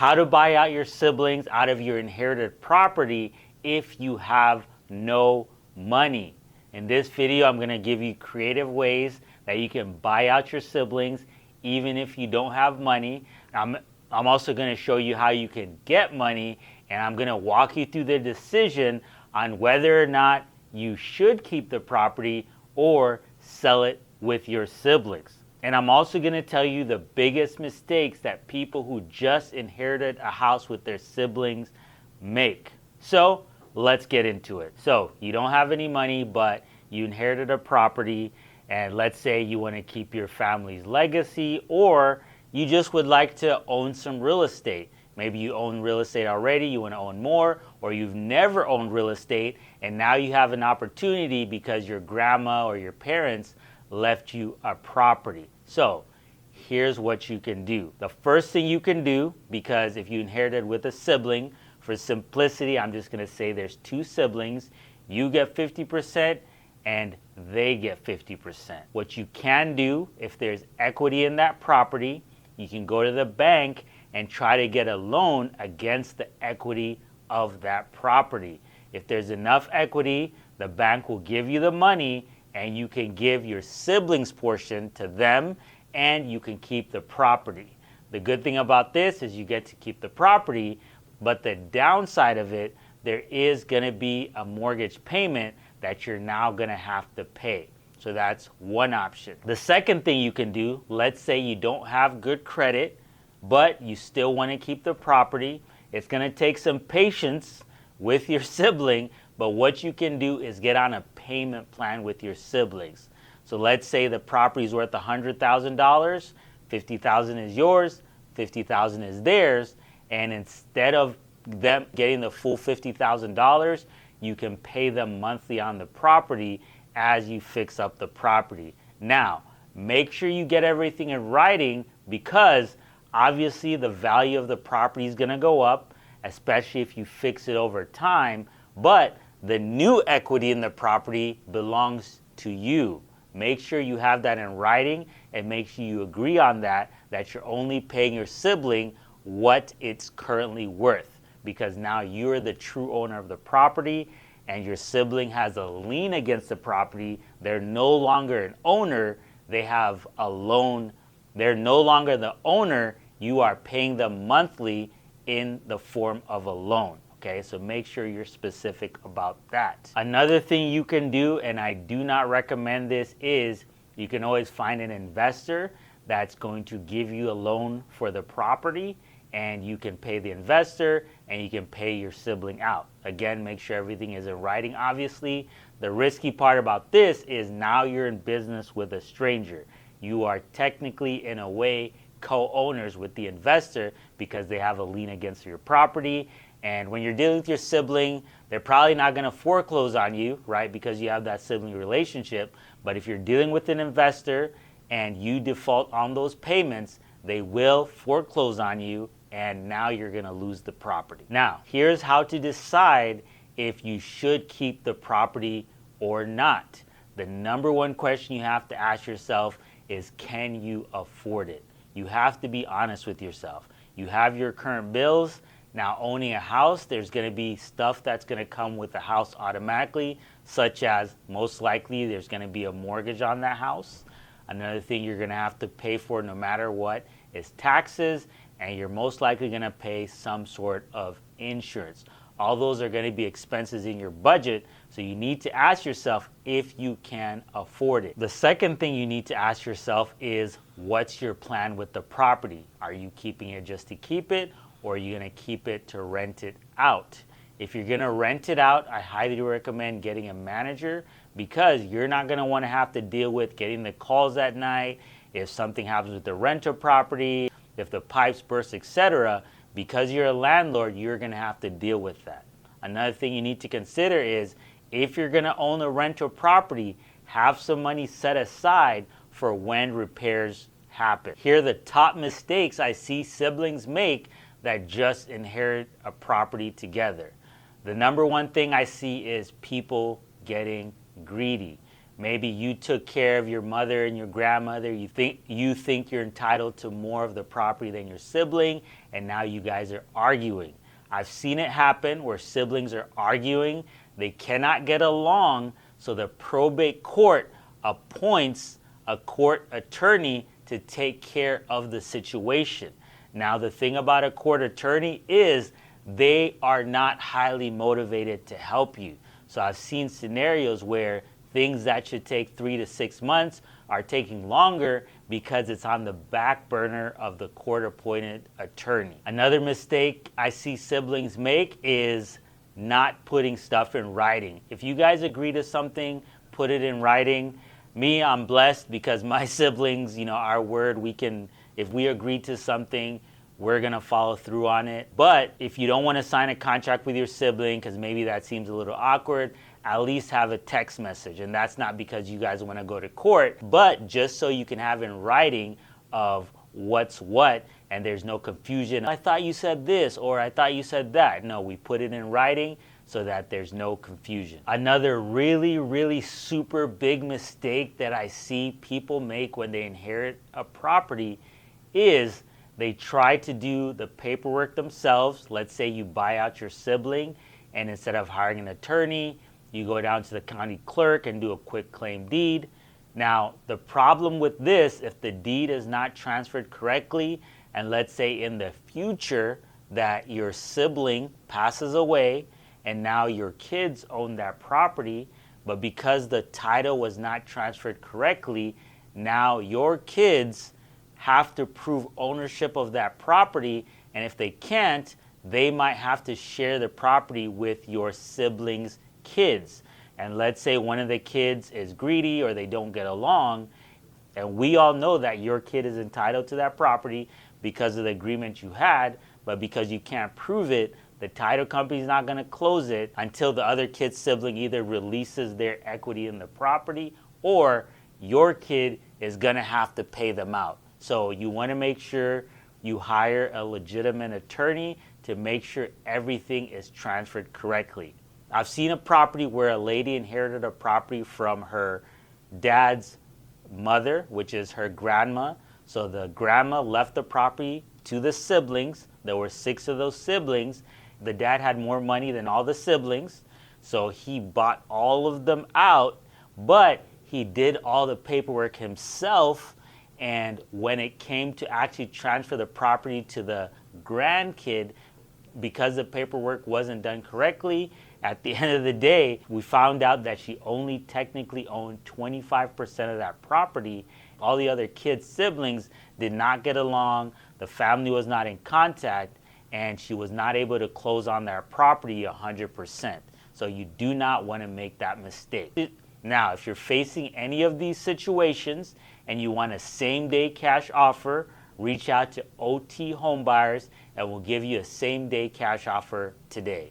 How to buy out your siblings out of your inherited property if you have no money. In this video, I'm going to give you creative ways that you can buy out your siblings even if you don't have money. I'm also going to show you how you can get money, and I'm going to walk you through the decision on whether or not you should keep the property or sell it with your siblings. And I'm also going to tell you the biggest mistakes that people who just inherited a house with their siblings make. So let's get into it. So you don't have any money, but you inherited a property, and let's say you want to keep your family's legacy, or you just would like to own some real estate. Maybe you own real estate already, you want to own more, or you've never owned real estate, and now you have an opportunity because your grandma or your parents left you a property. So here's what you can do. The first thing you can do, because if you inherited with a sibling, for simplicity, I'm just going to say there's two siblings. You get 50% and they get 50%. What you can do, if there's equity in that property, you can go to the bank and try to get a loan against the equity of that property. If there's enough equity, the bank will give you the money and you can give your siblings' portion to them and you can keep the property. The good thing about this is you get to keep the property, but the downside of it, there is going to be a mortgage payment that you're now going to have to pay. So that's one option. The second thing you can do, let's say you don't have good credit, but you still want to keep the property. It's going to take some patience with your sibling, but what you can do is get on a payment plan with your siblings. So let's say the property is worth $100,000, $50,000 is yours, $50,000 is theirs, and instead of them getting the full $50,000, you can pay them monthly on the property as you fix up the property. Now, make sure you get everything in writing, because obviously the value of the property is going to go up, especially if you fix it over time, but the new equity in the property belongs to you. Make sure you have that in writing and make sure you agree on that you're only paying your sibling what it's currently worth, because now you're the true owner of the property and your sibling has a lien against the property. They're no longer an owner, they have a loan. They're no longer the owner, you are paying them monthly in the form of a loan. Okay, so make sure you're specific about that. Another thing you can do, and I do not recommend this, is you can always find an investor that's going to give you a loan for the property, and you can pay the investor and you can pay your sibling out. Again, make sure everything is in writing, obviously. The risky part about this is now you're in business with a stranger. You are technically, in a way, co-owners with the investor because they have a lien against your property. And when you're dealing with your sibling, they're probably not going to foreclose on you, right, because you have that sibling relationship. But if you're dealing with an investor and you default on those payments, they will foreclose on you, and now you're going to lose the property. Now, here's how to decide if you should keep the property or not. The number one question you have to ask yourself is, can you afford it? You have to be honest with yourself. You have your current bills. Now, owning a house, there's going to be stuff that's going to come with the house automatically, such as most likely there's going to be a mortgage on that house. Another thing you're going to have to pay for no matter what is taxes, and you're most likely going to pay some sort of insurance. All those are going to be expenses in your budget, so you need to ask yourself if you can afford it. The second thing you need to ask yourself is, what's your plan with the property? Are you keeping it just to keep it, or are you going to keep it to rent it out? If you're going to rent it out, I highly recommend getting a manager, because you're not going to want to have to deal with getting the calls at night if something happens with the rental property, if the pipes burst, etc. Because you're a landlord, you're going to have to deal with that. Another thing you need to consider is, if you're going to own a rental property, have some money set aside for when repairs happen. Here are the top mistakes I see siblings make that just inherit a property together. The number one thing I see is people getting greedy. Maybe you took care of your mother and your grandmother. You think you're entitled to more of the property than your sibling, and now you guys are arguing. I've seen it happen where siblings are arguing. They cannot get along, so the probate court appoints a court attorney to take care of the situation. Now, the thing about a court attorney is they are not highly motivated to help you. So I've seen scenarios where things that should take 3 to 6 months are taking longer because it's on the back burner of the court-appointed attorney. Another mistake I see siblings make is not putting stuff in writing. If you guys agree to something, put it in writing. Me, I'm blessed because my siblings, our word, if we agree to something, we're going to follow through on it. But if you don't want to sign a contract with your sibling because maybe that seems a little awkward, at least have a text message. And that's not because you guys want to go to court, but just so you can have in writing of what's what and there's no confusion. I thought you said this, or I thought you said that. No, we put it in writing so that there's no confusion. Another really, really super big mistake that I see people make when they inherit a property is they try to do the paperwork themselves. Let's say you buy out your sibling, and instead of hiring an attorney, you go down to the county clerk and do a quick claim deed. Now, the problem with this, if the deed is not transferred correctly, and let's say in the future that your sibling passes away and now your kids own that property, but because the title was not transferred correctly, now your kids have to prove ownership of that property, and if they can't, they might have to share the property with your siblings' kids. And let's say one of the kids is greedy or they don't get along, and we all know that your kid is entitled to that property because of the agreement you had, but because you can't prove it, the title company is not going to close it until the other kid's sibling either releases their equity in the property or your kid is going to have to pay them out. So you want to make sure you hire a legitimate attorney to make sure everything is transferred correctly. I've seen a property where a lady inherited a property from her dad's mother, which is her grandma. So the grandma left the property to the siblings. There were 6 of those siblings. The dad had more money than all the siblings, so he bought all of them out, but he did all the paperwork himself. And when it came to actually transfer the property to the grandkid, because the paperwork wasn't done correctly, at the end of the day, we found out that she only technically owned 25% of that property. All the other kids' siblings did not get along, the family was not in contact, and she was not able to close on that property 100%. So you do not want to make that mistake. Now, if you're facing any of these situations and you want a same-day cash offer, reach out to OT Homebuyers and we'll give you a same-day cash offer today.